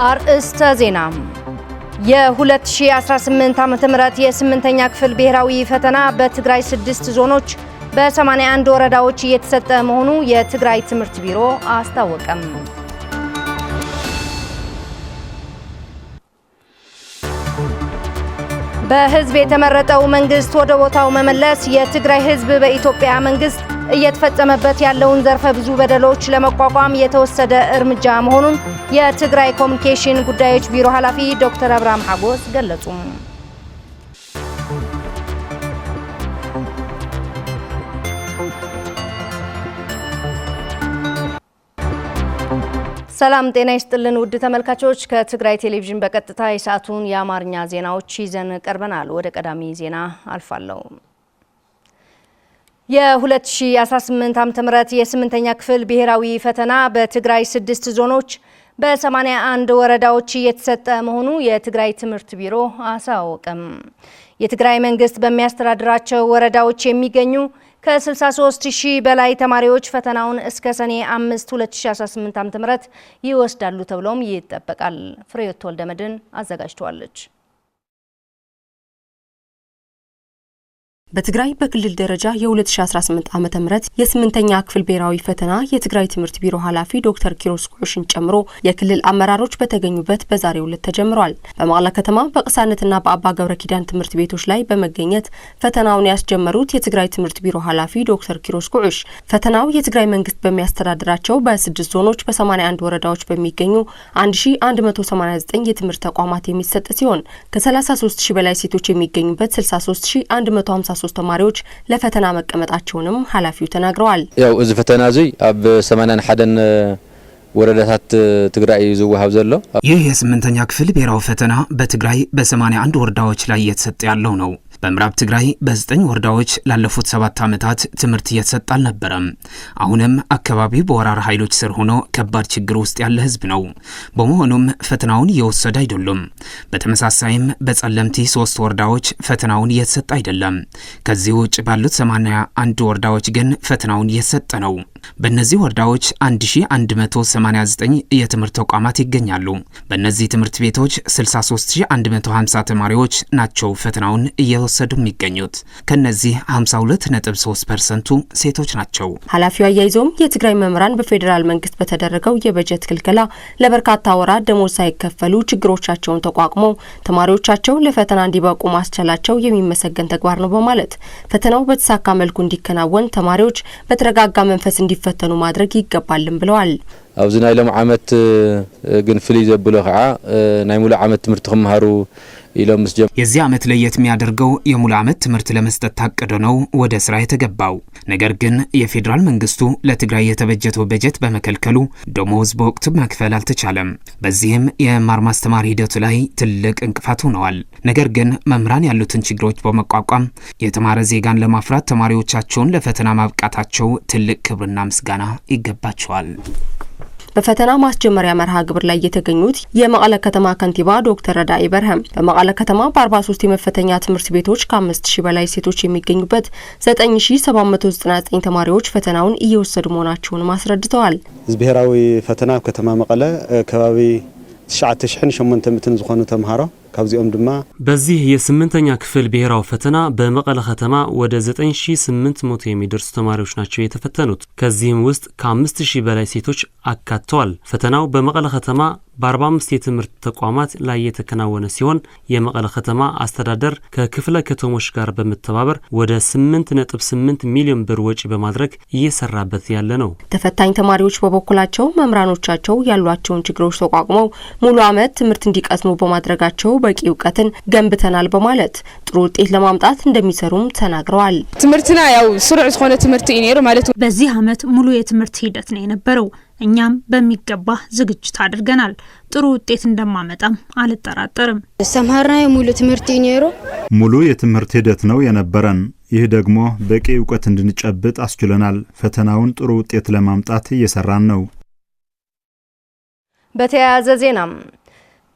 አርእስተ ዜና የ2018 ዓመተ ምህረት የ8ኛ ክፍል ብሔራዊ ፈተና በትግራይ 6 ዞኖች በ81 ወረዳዎች እየተሰጠ መሆኑ የትግራይ ትምህርት ቢሮ አስታወቀም። በህዝብ የተመረጠው መንግስት ወደ ቦታው መመለስ የትግራይ ህዝብ በኢትዮጵያ መንግስት እየተፈጸመበት ያለውን ዘርፈ ብዙ በደሎች ለመቋቋም የተወሰደ እርምጃ መሆኑን የትግራይ ኮሙኒኬሽን ጉዳዮች ቢሮ ኃላፊ ዶክተር አብርሃም ሐጎስ ገለጹ። ሰላም ጤና ይስጥልን ውድ ተመልካቾች፣ ከትግራይ ቴሌቪዥን በቀጥታ የሰዓቱን የአማርኛ ዜናዎች ይዘን ቀርበናል። ወደ ቀዳሚ ዜና አልፋለሁ። የ2018 ዓመተ ምህረት የ8ኛ ክፍል ብሔራዊ ፈተና በትግራይ 6 ዞኖች በ81 ወረዳዎች እየተሰጠ መሆኑ የትግራይ ትምህርት ቢሮ አሳወቀም። የትግራይ መንግስት በሚያስተዳድራቸው ወረዳዎች የሚገኙ ከ63000 በላይ ተማሪዎች ፈተናውን እስከ ሰኔ 5 2018 ዓ.ም ይወስዳሉ ተብሎም ይጠበቃል። ፍሬዮት ወልደመድን አዘጋጅቷለች። በትግራይ በክልል ደረጃ የ2018 ዓመተ ምህረት የ8ኛ ክፍል ብሔራዊ ፈተና የትግራይ ትምህርት ቢሮ ኃላፊ ዶክተር ኪሮስ ኩዕሽን ጨምሮ የክልል አመራሮች በተገኙበት በዛሬው ዕለት ተጀምሯል። በመቀለ ከተማ በቅሳነትና በአባ ገብረ ኪዳን ትምህርት ቤቶች ላይ በመገኘት ፈተናውን ያስጀመሩት የትግራይ ትምህርት ቢሮ ኃላፊ ዶክተር ኪሮስ ኩዕሽ ፈተናው የትግራይ መንግስት በሚያስተዳድራቸው በ6 ዞኖች በ81 ወረዳዎች በሚገኙ 1189 የትምህርት ተቋማት የሚሰጥ ሲሆን ከ33000 በላይ ሴቶች የሚገኙበት 63153 ተማሪዎች ለፈተና መቀመጣቸውንም ኃላፊው ተናግረዋል። ያው እዚ ፈተና እዚ አብ 81 ወረዳታት ትግራይ ዝውሃብ ዘሎ ይህ የ8ኛ ክፍል ብሔራዊ ፈተና በትግራይ በ81 ወረዳዎች ላይ እየተሰጠ ያለው ነው። በምዕራብ ትግራይ በ9 ወረዳዎች ላለፉት 7 ዓመታት ትምህርት እየተሰጠ አልነበረም። አሁንም አካባቢው በወራር ኃይሎች ስር ሆኖ ከባድ ችግር ውስጥ ያለ ህዝብ ነው። በመሆኑም ፈተናውን እየወሰደ አይደለም። በተመሳሳይም በጸለምቲ 3 ወረዳዎች ፈተናውን እየተሰጠ አይደለም። ከዚህ ውጭ ባሉት 81 ወረዳዎች ግን ፈተናውን እየተሰጠ ነው። በእነዚህ ወረዳዎች 1189 የትምህርት ተቋማት ይገኛሉ። በእነዚህ ትምህርት ቤቶች 63150 ተማሪዎች ናቸው ፈተናውን እየወሰዱ የሚገኙት። ከነዚህ 52.3% ሴቶች ናቸው። ኃላፊው አያይዘውም የትግራይ መምህራን በፌዴራል መንግስት በተደረገው የበጀት ክልከላ ለበርካታ ወራት ደሞዝ ሳይከፈሉ ችግሮቻቸውን ተቋቁመው ተማሪዎቻቸው ለፈተና እንዲበቁ ማስቻላቸው የሚመሰገን ተግባር ነው በማለት ፈተናው በተሳካ መልኩ እንዲከናወን ተማሪዎች በተረጋጋ መንፈስ እንዲፈተኑ ማድረግ ይገባልም ብለዋል። ኣብዚ ናይ ሎም ዓመት ግን ፍሊ ዘብሎ ከዓ ናይ ሙሉ ዓመት ትምህርት ክመሃሩ ኢሎም መስጀም የዚህ ዓመት ለየት የሚያደርገው የሙሉ ዓመት ትምህርት ለመስጠት ታቅዶ ነው ወደ ስራ የተገባው። ነገር ግን የፌዴራል መንግስቱ ለትግራይ የተበጀተው በጀት በመከልከሉ ደሞዝ በወቅቱ መክፈል አልተቻለም። በዚህም የመማር ማስተማር ሂደቱ ላይ ትልቅ እንቅፋት ሆነዋል። ነገር ግን መምህራን ያሉትን ችግሮች በመቋቋም የተማረ ዜጋን ለማፍራት ተማሪዎቻቸውን ለፈተና ማብቃታቸው ትልቅ ክብርና ምስጋና ይገባቸዋል። በፈተና ማስጀመሪያ መርሃ ግብር ላይ የተገኙት የመቀለ ከተማ ከንቲባ ዶክተር ረዳኢ በርሀም በመቀለ ከተማ በ43 የመፈተኛ ትምህርት ቤቶች ከ5000 በላይ ሴቶች የሚገኙበት 9799 ተማሪዎች ፈተናውን እየወሰዱ መሆናቸውን አስረድተዋል። ብሔራዊ ፈተና ከተማ መቀለ ከባቢ 9800 ዝሆኑ ተማሃሮ ካብዚኦም ድማ በዚህ የ8ኛ ክፍል ብሔራዊ ፈተና በመቀለ ከተማ ወደ 9800 የሚደርሱ ተማሪዎች ናቸው የተፈተኑት። ከዚህም ውስጥ ከ5000 በላይ ሴቶች አካተዋል። ፈተናው በመቀለ ከተማ በ45 የትምህርት ተቋማት ላይ የተከናወነ ሲሆን የመቀለ ከተማ አስተዳደር ከክፍለ ከተሞች ጋር በመተባበር ወደ 8.8 ሚሊዮን ብር ወጪ በማድረግ እየሰራበት ያለ ነው። ተፈታኝ ተማሪዎች በበኩላቸው መምህራኖቻቸው ያሏቸውን ችግሮች ተቋቁመው ሙሉ ዓመት ትምህርት እንዲቀስሙ በማድረጋቸው በቂ ዕውቀትን ገንብተናል በማለት ጥሩ ውጤት ለማምጣት እንደሚሰሩም ተናግረዋል። ትምህርትና ያው ስሩዕ ዝኾነ ትምህርት ይኔር ማለት በዚህ ዓመት ሙሉ የትምህርት ሂደት ነው የነበረው። እኛም በሚገባ ዝግጅት አድርገናል። ጥሩ ውጤት እንደማመጣም አልጠራጠርም። ሰማርና ሙሉ ትምህርት ይኔሩ ሙሉ የትምህርት ሂደት ነው የነበረን። ይህ ደግሞ በቂ ዕውቀት እንድንጨብጥ አስችለናል። ፈተናውን ጥሩ ውጤት ለማምጣት እየሰራን ነው። በተያያዘ ዜናም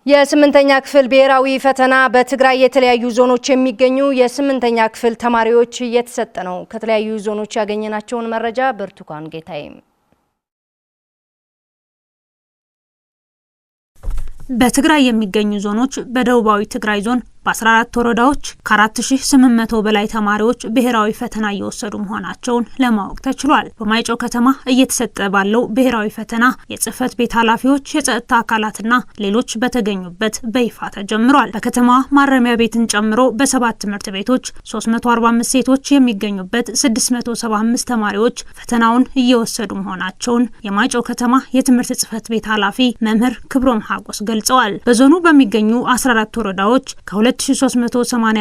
የስምንተኛ ክፍል ብሔራዊ ፈተና በትግራይ የተለያዩ ዞኖች የሚገኙ የስምንተኛ ክፍል ተማሪዎች እየተሰጠ ነው። ከተለያዩ ዞኖች ያገኘናቸውን መረጃ ብርቱካን ጌታዬ። በትግራይ የሚገኙ ዞኖች በደቡባዊ ትግራይ ዞን በ14 ወረዳዎች ከ4800 በላይ ተማሪዎች ብሔራዊ ፈተና እየወሰዱ መሆናቸውን ለማወቅ ተችሏል። በማይጨው ከተማ እየተሰጠ ባለው ብሔራዊ ፈተና የጽህፈት ቤት ኃላፊዎች፣ የጸጥታ አካላትና ሌሎች በተገኙበት በይፋ ተጀምሯል። በከተማዋ ማረሚያ ቤትን ጨምሮ በ7 ትምህርት ቤቶች 345 ሴቶች የሚገኙበት 675 ተማሪዎች ፈተናውን እየወሰዱ መሆናቸውን የማይጨው ከተማ የትምህርት ጽህፈት ቤት ኃላፊ መምህር ክብሮም ሀጎስ ገልጸዋል። በዞኑ በሚገኙ 14 ወረዳዎች ከ2380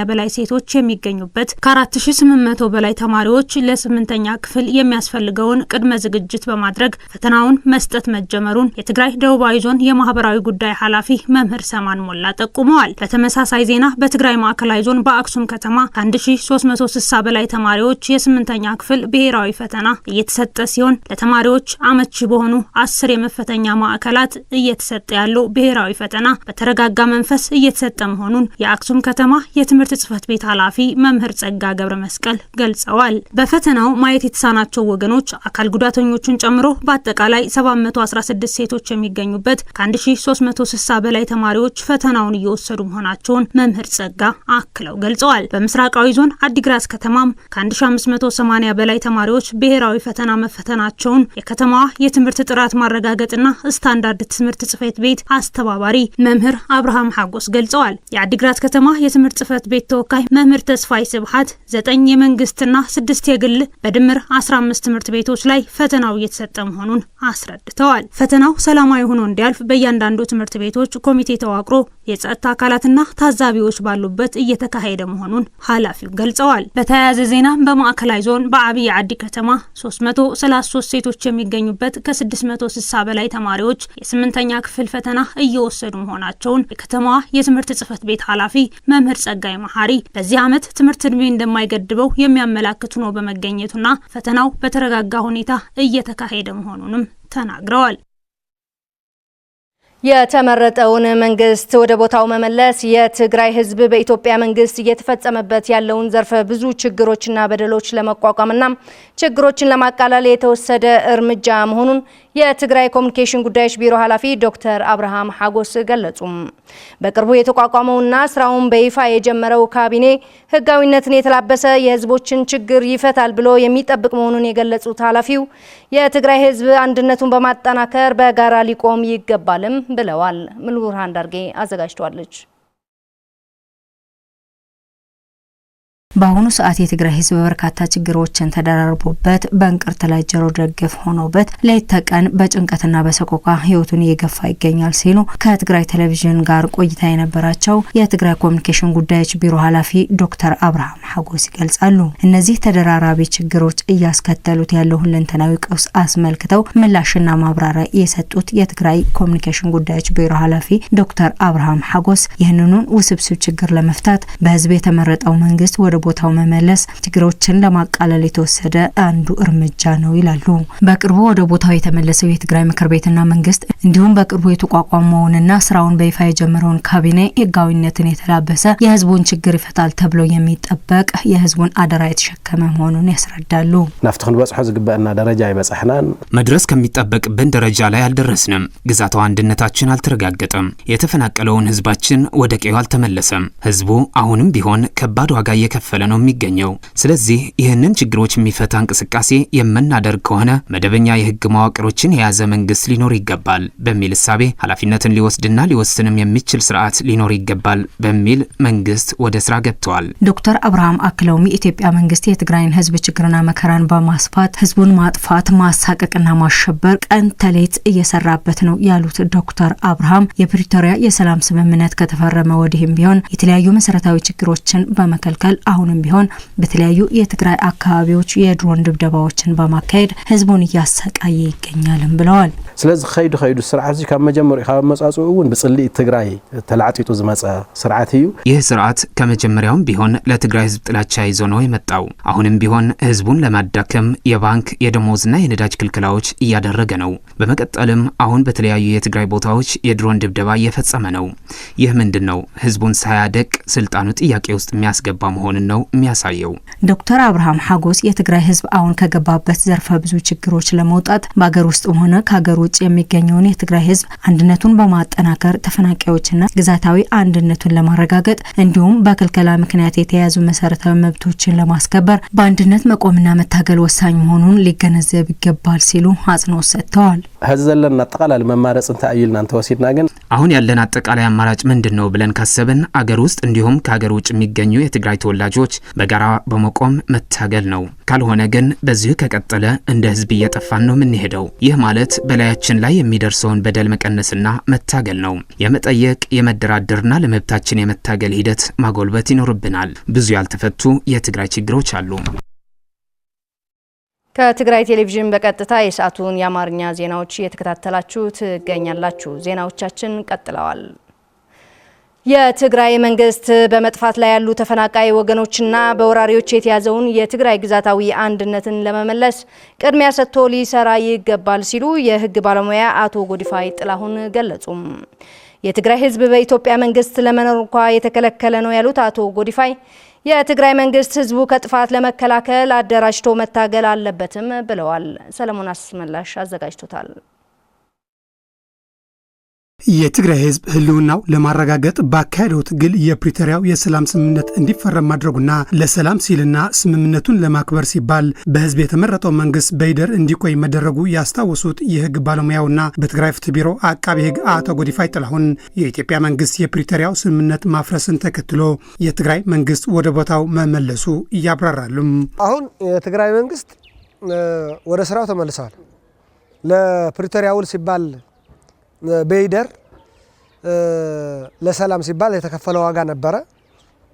በላይ ሴቶች የሚገኙበት ከ4800 በላይ ተማሪዎች ለ8ኛ ክፍል የሚያስፈልገውን ቅድመ ዝግጅት በማድረግ ፈተናውን መስጠት መጀመሩን የትግራይ ደቡባዊ ዞን የማህበራዊ ጉዳይ ኃላፊ መምህር ሰማን ሞላ ጠቁመዋል። በተመሳሳይ ዜና በትግራይ ማዕከላዊ ዞን በአክሱም ከተማ ከ1360 በላይ ተማሪዎች የ8ኛ ክፍል ብሔራዊ ፈተና እየተሰጠ ሲሆን ለተማሪዎች አመቺ በሆኑ 10 የመፈተኛ ማዕከላት እየተሰጠ ያለው ብሔራዊ ፈተና በተረጋጋ መንፈስ እየተሰጠ መሆኑን የአክሱም ከተማ የትምህርት ጽህፈት ቤት ኃላፊ መምህር ጸጋ ገብረ መስቀል ገልጸዋል። በፈተናው ማየት የተሳናቸው ወገኖች አካል ጉዳተኞችን ጨምሮ በአጠቃላይ 716 ሴቶች የሚገኙበት ከ1360 በላይ ተማሪዎች ፈተናውን እየወሰዱ መሆናቸውን መምህር ጸጋ አክለው ገልጸዋል። በምስራቃዊ ዞን አዲግራት ከተማም ከ1580 በላይ ተማሪዎች ብሔራዊ ፈተና መፈተናቸውን የከተማዋ የትምህርት ጥራት ማረጋገጥና ስታንዳርድ ትምህርት ጽህፈት ቤት አስተባባሪ መምህር አብርሃም ሀጎስ ገልጸዋል። የአዲግራት ከተማ የትምህርት ጽህፈት ቤት ተወካይ መምህር ተስፋይ ስብሐት 9 የመንግስትና 6 የግል በድምር 15 ትምህርት ቤቶች ላይ ፈተናው እየተሰጠ መሆኑን አስረድተዋል። ፈተናው ሰላማዊ ሆኖ እንዲያልፍ በእያንዳንዱ ትምህርት ቤቶች ኮሚቴ ተዋቅሮ የጸጥታ አካላትና ታዛቢዎች ባሉበት እየተካሄደ መሆኑን ኃላፊው ገልጸዋል። በተያያዘ ዜና በማዕከላዊ ዞን በአብይ አዲ ከተማ 333 ሴቶች የሚገኙበት ከ660 በላይ ተማሪዎች የ8ኛ ክፍል ፈተና እየወሰዱ መሆናቸውን የከተማዋ የትምህርት ጽህፈት ቤት ኃላፊ መምህር ጸጋይ መሐሪ በዚህ ዓመት ትምህርት ዕድሜ እንደማይገድበው የሚያመላክቱ ነው በመገኘቱና ፈተናው በተረጋጋ ሁኔታ እየተካሄደ መሆኑንም ተናግረዋል። የተመረጠውን መንግስት ወደ ቦታው መመለስ የትግራይ ህዝብ በኢትዮጵያ መንግስት እየተፈጸመበት ያለውን ዘርፈ ብዙ ችግሮችና በደሎች ለመቋቋምና ችግሮችን ለማቃለል የተወሰደ እርምጃ መሆኑን የትግራይ ኮሚኒኬሽን ጉዳዮች ቢሮ ኃላፊ ዶክተር አብርሃም ሀጎስ ገለጹ። በቅርቡ የተቋቋመውና ስራውን በይፋ የጀመረው ካቢኔ ህጋዊነትን የተላበሰ የህዝቦችን ችግር ይፈታል ብሎ የሚጠብቅ መሆኑን የገለጹት ኃላፊው የትግራይ ህዝብ አንድነቱን በማጠናከር በጋራ ሊቆም ይገባልም ብለዋል። ምልቡርሃን ዳርጌ አዘጋጅቷለች። በአሁኑ ሰዓት የትግራይ ህዝብ በርካታ ችግሮችን ተደራርቦበት በእንቅርት ላይ ጆሮ ደግፍ ሆኖበት ሌት ተቀን በጭንቀትና በሰቆቃ ህይወቱን እየገፋ ይገኛል ሲሉ ከትግራይ ቴሌቪዥን ጋር ቆይታ የነበራቸው የትግራይ ኮሚኒኬሽን ጉዳዮች ቢሮ ኃላፊ ዶክተር አብርሃም ሀጎስ ይገልጻሉ። እነዚህ ተደራራቢ ችግሮች እያስከተሉት ያለው ሁለንተናዊ ቀውስ አስመልክተው ምላሽና ማብራሪያ የሰጡት የትግራይ ኮሚኒኬሽን ጉዳዮች ቢሮ ኃላፊ ዶክተር አብርሃም ሀጎስ ይህንኑን ውስብስብ ችግር ለመፍታት በህዝብ የተመረጠው መንግስት ወደ ቦታው መመለስ ችግሮችን ለማቃለል የተወሰደ አንዱ እርምጃ ነው ይላሉ። በቅርቡ ወደ ቦታው የተመለሰው የትግራይ ምክር ቤትና መንግስት እንዲሁም በቅርቡ የተቋቋመውንና ስራውን በይፋ የጀመረውን ካቢኔ ህጋዊነትን የተላበሰ የህዝቡን ችግር ይፈታል ተብሎ የሚጠበቅ የህዝቡን አደራ የተሸከመ መሆኑን ያስረዳሉ። ናፍት ክንበጽሖ ዝግበአና ደረጃ ይበጽሕናን መድረስ ከሚጠበቅብን ደረጃ ላይ አልደረስንም። ግዛታዊ አንድነታችን አልተረጋገጠም። የተፈናቀለውን ህዝባችን ወደ ቀዬው አልተመለሰም። ህዝቡ አሁንም ቢሆን ከባድ ዋጋ እየከፈለ ነው የሚገኘው። ስለዚህ ይህንን ችግሮች የሚፈታ እንቅስቃሴ የምናደርግ ከሆነ መደበኛ የህግ መዋቅሮችን የያዘ መንግስት ሊኖር ይገባል በሚል እሳቤ ኃላፊነትን ሊወስድና ሊወስንም የሚችል ስርዓት ሊኖር ይገባል በሚል መንግስት ወደ ስራ ገብተዋል። ዶክተር አብርሃም አክለውም የኢትዮጵያ መንግስት የትግራይን ህዝብ ችግርና መከራን በማስፋት ህዝቡን ማጥፋት፣ ማሳቀቅና ማሸበር ቀን ተሌት እየሰራበት ነው ያሉት ዶክተር አብርሃም የፕሪቶሪያ የሰላም ስምምነት ከተፈረመ ወዲህም ቢሆን የተለያዩ መሰረታዊ ችግሮችን በመከልከል አሁን አሁንም ቢሆን በተለያዩ የትግራይ አካባቢዎች የድሮን ድብደባዎችን በማካሄድ ህዝቡን እያሰቃየ ይገኛልም ብለዋል። ስለዚህ ኸይዱ ስርዓት እዚ ካብ መጀመሪያ ካብ መጻጽኡን በጽልይ ትግራይ ተላዕጢጡ ዝመጸ ስርዓት እዩ። ይህ ስርዓት ከመጀመሪያውም ቢሆን ለትግራይ ህዝብ ጥላቻ ይዞ ነው የመጣው። አሁንም ቢሆን ህዝቡን ለማዳከም የባንክ የደሞዝና የነዳጅ ክልከላዎች እያደረገ ነው። በመቀጠልም አሁን በተለያዩ የትግራይ ቦታዎች የድሮን ድብደባ እየፈጸመ ነው። ይህ ምንድነው? ህዝቡን ሳያደቅ ስልጣኑ ጥያቄ ውስጥ የሚያስገባ መሆኑን ነው የሚያሳየው። ዶክተር አብርሃም ሐጎስ የትግራይ ህዝብ አሁን ከገባበት ዘርፈ ብዙ ችግሮች ለመውጣት በአገር ውስጥም ሆነ ከሀገር ውጭ የሚገኘውን የትግራይ ህዝብ አንድነቱን በማጠናከር ተፈናቃዮችና ግዛታዊ አንድነቱን ለማረጋገጥ እንዲሁም በክልከላ ምክንያት የተያዙ መሰረታዊ መብቶችን ለማስከበር በአንድነት መቆምና መታገል ወሳኝ መሆኑን ሊገነዘብ ይገባል ሲሉ አጽንኦት ሰጥተዋል። ህዘለና አጠቃላይ መማረጽ እንታይልና ተወሲድና ግን አሁን ያለን አጠቃላይ አማራጭ ምንድነው ብለን ካሰብን አገር ውስጥ እንዲሁም ከሀገር ውጭ የሚገኙ የትግራይ ተወላጆች በጋራ በመቆም መታገል ነው። ካልሆነ ግን በዚህ ከቀጠለ እንደ ህዝብ እየጠፋን ነው የምንሄደው። ይህ ማለት በላያችን ላይ የሚደርሰውን በደል መቀነስና መታገል ነው። የመጠየቅ የመደራደርና ለመብታችን የመታገል ሂደት ማጎልበት ይኖርብናል። ብዙ ያልተፈቱ የትግራይ ችግሮች አሉ። ከትግራይ ቴሌቪዥን በቀጥታ የሰዓቱን የአማርኛ ዜናዎች እየተከታተላችሁ ትገኛላችሁ። ዜናዎቻችን ቀጥለዋል። የትግራይ መንግስት በመጥፋት ላይ ያሉ ተፈናቃይ ወገኖችና በወራሪዎች የተያዘውን የትግራይ ግዛታዊ አንድነትን ለመመለስ ቅድሚያ ሰጥቶ ሊሰራ ይገባል ሲሉ የህግ ባለሙያ አቶ ጎዲፋይ ጥላሁን ገለጹም። የትግራይ ህዝብ በኢትዮጵያ መንግስት ለመኖር እንኳን የተከለከለ ነው ያሉት አቶ ጎዲፋይ የትግራይ መንግስት ህዝቡ ከጥፋት ለመከላከል አደራጅቶ መታገል አለበትም ብለዋል። ሰለሞን አስመላሽ አዘጋጅቶታል። የትግራይ ህዝብ ህልውናው ለማረጋገጥ ባካሄደው ትግል የፕሪቶሪያው የሰላም ስምምነት እንዲፈረም ማድረጉና ለሰላም ሲልና ስምምነቱን ለማክበር ሲባል በህዝብ የተመረጠው መንግስት በይደር እንዲቆይ መደረጉ ያስታወሱት የህግ ባለሙያውና በትግራይ ፍትህ ቢሮ አቃቤ ህግ አቶ ጎዲፋይ ጥላሁን የኢትዮጵያ መንግስት የፕሪቶሪያው ስምምነት ማፍረስን ተከትሎ የትግራይ መንግስት ወደ ቦታው መመለሱ ያብራራሉ። አሁን የትግራይ መንግስት ወደ ስራው ተመልሷል። ለፕሪቶሪያው ውል ሲባል በይደር ለሰላም ሲባል የተከፈለው ዋጋ ነበረ።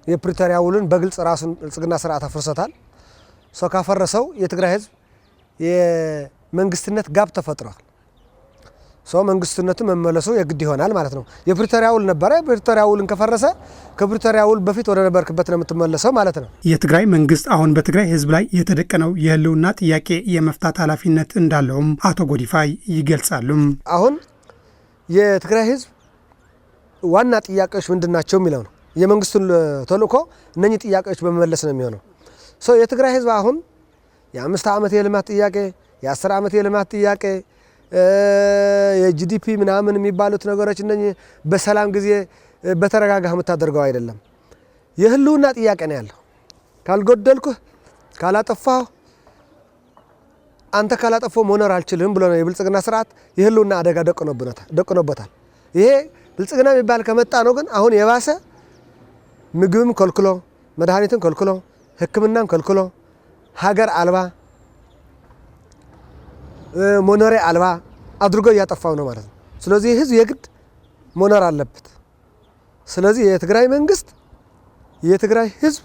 የፕሪቶሪያ ውልን በግልጽ ራሱን ብልጽግና ስርዓት አፍርሶታል። ሰው ካፈረሰው የትግራይ ህዝብ የመንግስትነት ጋብ ተፈጥሯል። ሰው መንግስትነቱ መመለሱ የግድ ይሆናል ማለት ነው። የፕሪቶሪያ ውል ነበረ። የፕሪቶሪያ ውልን ከፈረሰ ከፕሪቶሪያ ውል በፊት ወደ ነበርክበት ነው የምትመለሰው ማለት ነው። የትግራይ መንግስት አሁን በትግራይ ህዝብ ላይ የተደቀነው የህልውና ጥያቄ የመፍታት ኃላፊነት እንዳለውም አቶ ጎዲፋይ ይገልጻሉ። አሁን የትግራይ ህዝብ ዋና ጥያቄዎች ምንድናቸው የሚለው ነው። የመንግስቱን ተልእኮ እነኚህ ጥያቄዎች በመመለስ ነው የሚሆነው። የትግራይ ህዝብ አሁን የ5 ዓመት የልማት ጥያቄ፣ የ10 ዓመት የልማት ጥያቄ፣ የጂዲፒ ምናምን የሚባሉት ነገሮች እነኚህ በሰላም ጊዜ በተረጋጋህ የምታደርገው አይደለም። የህልውና ጥያቄ ነው ያለው። ካልጎደልኩህ ካላጠፋሁ አንተ ካላጠፋው መኖር አልችልም ብሎ ነው የብልጽግና ስርዓት የህልውና አደጋ ደቅኖበታል። ይሄ ብልጽግና የሚባል ከመጣ ነው ግን አሁን የባሰ ምግብም ከልክሎ፣ መድኃኒትም ከልክሎ፣ ሕክምናም ከልክሎ፣ ሀገር አልባ መኖሪያ አልባ አድርጎ እያጠፋው ነው ማለት ነው። ስለዚህ ህዝብ የግድ መኖር አለበት። ስለዚህ የትግራይ መንግስት የትግራይ ህዝብ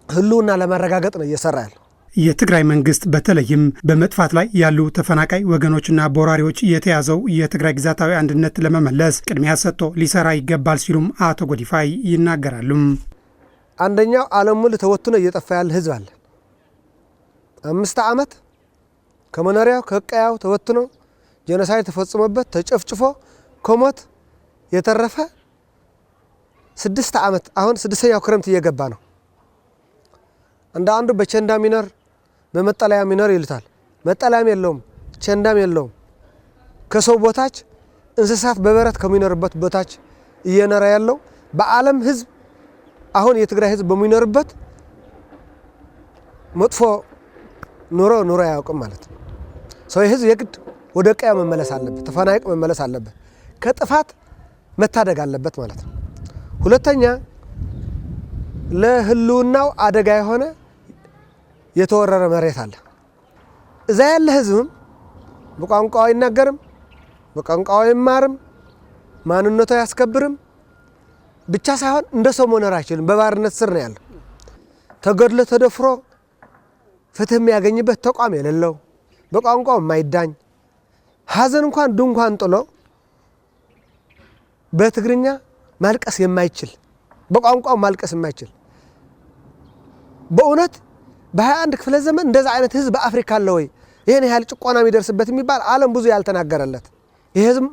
ህልውና ለማረጋገጥ ነው እየሰራ ያለው። የትግራይ መንግስት በተለይም በመጥፋት ላይ ያሉ ተፈናቃይ ወገኖችና በወራሪዎች የተያዘው የትግራይ ግዛታዊ አንድነት ለመመለስ ቅድሚያ ሰጥቶ ሊሰራ ይገባል ሲሉም አቶ ጎዲፋይ ይናገራሉ። አንደኛው ዓለም ሙሉ ተወጥቶ እየጠፋ ያለ ህዝብ አለ። 5 ዓመት ከመኖሪያው ከቀያው ተወጥቶ ጄኖሳይድ ተፈጽሞበት ተጨፍጭፎ ከሞት የተረፈ 6 ዓመት አሁን 6ኛው ክረምት እየገባ ነው። አንዱ በቸንዳ ሚኖር በመጠለያ ሚኖር ይሉታል። መጠለያም የለውም፣ ቸንዳም የለውም። ከሰው ቦታች እንስሳት በበረት ከሚኖርበት ቦታች እየኖረ ያለው በዓለም ህዝብ አሁን የትግራይ ህዝብ በሚኖርበት መጥፎ ኑሮ ያውቅም ማለት ነው። ሰው ህዝብ የግድ ወደ ቀያ መመለስ አለበት፣ ተፈናቃይ መመለስ አለበት፣ ከጥፋት መታደግ አለበት ማለት ነው። ሁለተኛ ለህልውናው አደጋ የሆነ የተወረረ መሬት አለ። እዛ ያለ ህዝብም በቋንቋው አይናገርም፣ በቋንቋው አይማርም፣ ማንነቱ አያስከብርም ብቻ ሳይሆን እንደ ሰው መኖር አይችልም። በባርነት ስር ነው ያለው። ተገድሎ ተደፍሮ ፍትህ የሚያገኝበት ተቋም የሌለው በቋንቋው የማይዳኝ ሀዘን እንኳን ድንኳን ጥሎ በትግርኛ ማልቀስ የማይችል በቋንቋው ማልቀስ የማይችል በእውነት በ21 ክፍለ ዘመን እንደዛ አይነት ህዝብ በአፍሪካ አለ ወይ? ይሄን ያህል ጭቆና የሚደርስበት የሚባል ዓለም ብዙ ያልተናገረለት ይሄ ህዝብ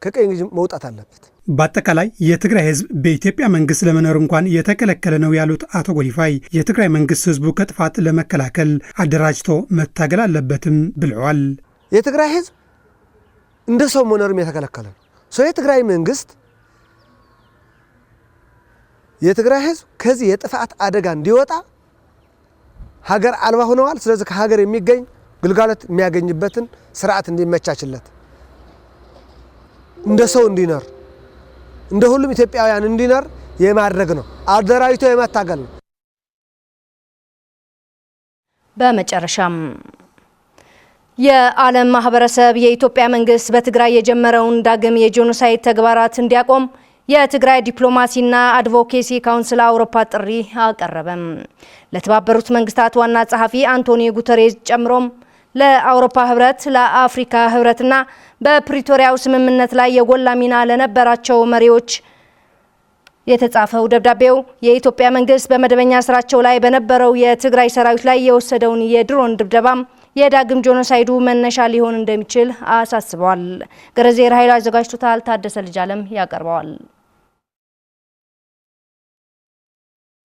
ከቀኝ ግዥ መውጣት አለበት። በአጠቃላይ የትግራይ ህዝብ በኢትዮጵያ መንግስት ለመኖር እንኳን የተከለከለ ነው ያሉት አቶ ጎዲፋይ የትግራይ መንግስት ህዝቡ ከጥፋት ለመከላከል አደራጅቶ መታገል አለበትም ብለዋል። የትግራይ ህዝብ እንደ ሰው መኖርም የተከለከለ ነው። የትግራይ መንግስት የትግራይ ህዝብ ከዚህ የጥፋት አደጋ እንዲወጣ ሀገር አልባ ሆነዋል። ስለዚህ ከሀገር የሚገኝ ግልጋሎት የሚያገኝበትን ስርዓት እንዲመቻችለት እንደ ሰው እንዲኖር እንደ ሁሉም ኢትዮጵያውያን እንዲኖር የማድረግ ነው። አደራጅቶ የመታገል ነው። በመጨረሻም የዓለም ማህበረሰብ የኢትዮጵያ መንግስት በትግራይ የጀመረውን ዳግም የጄኖሳይድ ተግባራት እንዲያቆም የትግራይ ዲፕሎማሲና አድቮኬሲ ካውንስል አውሮፓ ጥሪ አቀረበም። ለተባበሩት መንግስታት ዋና ጸሐፊ አንቶኒዮ ጉተሬዝ ጨምሮም ለአውሮፓ ህብረት፣ ለአፍሪካ ህብረትና በፕሪቶሪያው ስምምነት ላይ የጎላ ሚና ለነበራቸው መሪዎች የተጻፈው ደብዳቤው የኢትዮጵያ መንግስት በመደበኛ ስራቸው ላይ በነበረው የትግራይ ሰራዊት ላይ የወሰደውን የድሮን ድብደባም የዳግም ጄኖሳይዱ መነሻ ሊሆን እንደሚችል አሳስበዋል። ገረዜር ኃይሉ አዘጋጅቶታል። ታደሰ ልጅ አለም ያቀርበዋል።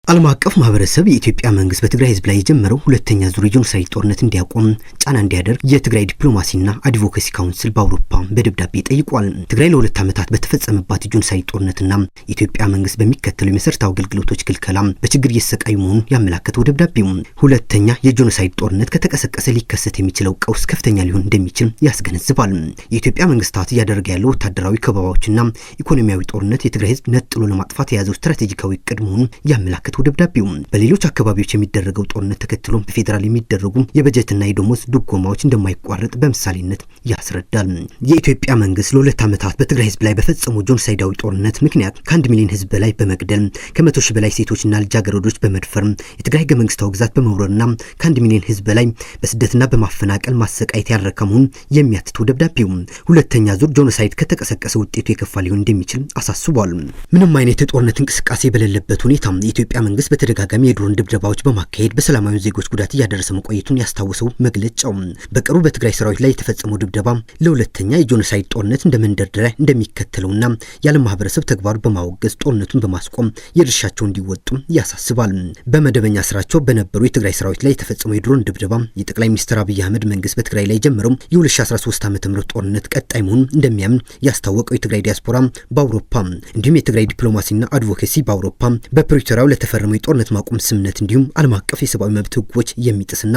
ዓለም አቀፍ ማህበረሰብ የኢትዮጵያ መንግስት በትግራይ ህዝብ ላይ የጀመረው ሁለተኛ ዙር የጄኖሳይድ ጦርነት እንዲያቆም ጫና እንዲያደርግ የትግራይ ዲፕሎማሲና አድቮኬሲ ካውንስል በአውሮፓ በደብዳቤ ጠይቋል። ትግራይ ለ2 ዓመታት በተፈጸመባት የጄኖሳይድ ጦርነትና የኢትዮጵያ መንግስት በሚከተለው የመሰረታዊ አገልግሎቶች ክልከላ በችግር እየተሰቃዩ መሆኑን ያመላከተው ደብዳቤው ሁለተኛ የጄኖሳይድ ጦርነት ከተቀሰቀሰ ሊከሰት የሚችለው ቀውስ ከፍተኛ ሊሆን እንደሚችል ያስገነዝባል። የኢትዮጵያ መንግስታት እያደረገ ያለው ወታደራዊ ከበባዎችና ኢኮኖሚያዊ ጦርነት የትግራይ ህዝብ ነጥሎ ለማጥፋት የያዘው ስትራቴጂካዊ እቅድ መሆኑን ያመላከተው ደብዳቤው በሌሎች አካባቢዎች የሚደረገው ጦርነት ተከትሎ በፌደራል የሚደረጉ የበጀትና የደሞዝ ድጎማዎች እንደማይቋረጥ በምሳሌነት ያስረዳል። የኢትዮጵያ መንግስት ለ2 ዓመታት በትግራይ ህዝብ ላይ በፈጸመው ጄኖሳይዳዊ ጦርነት ምክንያት ከ1 ሚሊዮን ህዝብ በላይ በመግደል ከ100 ሺህ በላይ ሴቶችና ልጃገረዶች በመድፈር የትግራይ ህገ መንግስታዊ ግዛት በመውረርና ከ1 ሚሊዮን ህዝብ በላይ በስደትና በማፈናቀል ማሰቃየት ያረከ መሆኑን የሚያትተው ደብዳቤው ሁለተኛ ዙር ጄኖሳይድ ከተቀሰቀሰ ውጤቱ የከፋ ሊሆን እንደሚችል አሳስቧል። ምንም አይነት የጦርነት እንቅስቃሴ በሌለበት ሁኔታ የኢትዮጵያ መንግስት በተደጋጋሚ የድሮን ድብደባዎች በማካሄድ በሰላማዊ ዜጎች ጉዳት እያደረሰ መቆየቱን ያስታወሰው መግለጫው በቅርቡ በትግራይ ሰራዊት ላይ የተፈጸመው ድብደባ ለሁለተኛ የጄኖሳይድ ጦርነት እንደ መንደርደሪያ እንደሚከተለውና የዓለም ማህበረሰብ ተግባሩ በማወገዝ ጦርነቱን በማስቆም የድርሻቸው እንዲወጡ ያሳስባል። በመደበኛ ስራቸው በነበሩ የትግራይ ሰራዊት ላይ የተፈጸመው የድሮን ድብደባ የጠቅላይ ሚኒስትር አብይ አህመድ መንግስት በትግራይ ላይ ጀመረው የ2013 ዓ.ም ጦርነት ቀጣይ መሆኑን እንደሚያምን ያስታወቀው የትግራይ ዲያስፖራ በአውሮፓ እንዲሁም የትግራይ ዲፕሎማሲና አድቮኬሲ በአውሮፓ በፕሪቶሪያው ለተፈረመው የጦርነት ማቆም ስምምነት እንዲሁም ዓለም አቀፍ የሰብአዊ መብት ህጎች የሚጥስና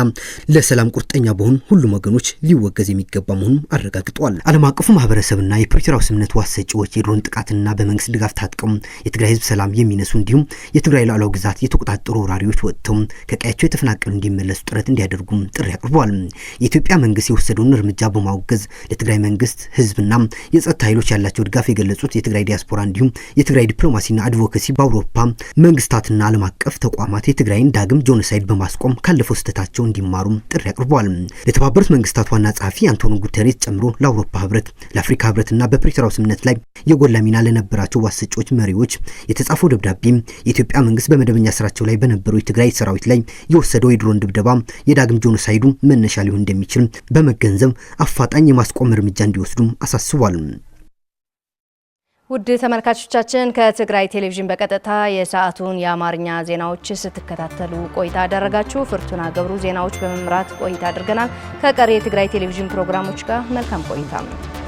ለሰላም ቁርጠኛ በሆኑ ሁሉም ወገኖች ሊወገዝ የሚገባ መሆኑን አረጋግጧል። ዓለም አቀፉ ማህበረሰብና የፕሪቶሪያው ስምምነት ዋሰጪዎች የድሮን ጥቃትና በመንግስት ድጋፍ ታጥቀው የትግራይ ህዝብ ሰላም የሚነሱ እንዲሁም የትግራይ ሉዓላዊ ግዛት የተቆጣጠሩ ወራሪዎች ወጥተው ከቀያቸው የተፈናቀሉ እንዲመለሱ ጥረት እንዲያደርጉ ጥሪ አቅርበዋል። የኢትዮጵያ መንግስት የወሰደውን እርምጃ በማውገዝ ለትግራይ መንግስት ህዝብና የጸጥታ ኃይሎች ያላቸው ድጋፍ የገለጹት የትግራይ ዲያስፖራ እንዲሁም የትግራይ ዲፕሎማሲና አድቮኬሲ በአውሮፓ መንግስታትና ዓለም አቀፍ ተቋማት የትግራይን ዳግም ጄኖሳይድ በማስቆም ካለፈው ስህተታቸው እንዲማሩ ጥሪ አቅርበዋል። ለተባበሩት መንግስታት ዋና ጸሐፊ አንቶኒዮ ጉተሬዝ ጨምሮ ለአውሮፓ ህብረት፣ ለአፍሪካ ህብረትና በፕሪቶሪያው ስምምነት ላይ የጎላ ሚና ለነበራቸው ዋሰጮች መሪዎች የተጻፈው ደብዳቤ የኢትዮጵያ መንግስት በመደበኛ ስራቸው ላይ በነበሩ የትግራይ ሰራዊት ላይ የወሰደው የድሮን ድብደባ የዳግም ጄኖሳይዱ መነሻ ሊሆን እንደሚችል በመገንዘብ አፋጣኝ የማስቆም እርምጃ እንዲወስዱ አሳስቧል። ውድ ተመልካቾቻችን ከትግራይ ቴሌቪዥን በቀጥታ የሰዓቱን የአማርኛ ዜናዎች ስትከታተሉ ቆይታ አደረጋችሁ። ፍርቱና ገብሩ ዜናዎች በመምራት ቆይታ አድርገናል። ከቀሪ የትግራይ ቴሌቪዥን ፕሮግራሞች ጋር መልካም ቆይታ ነው።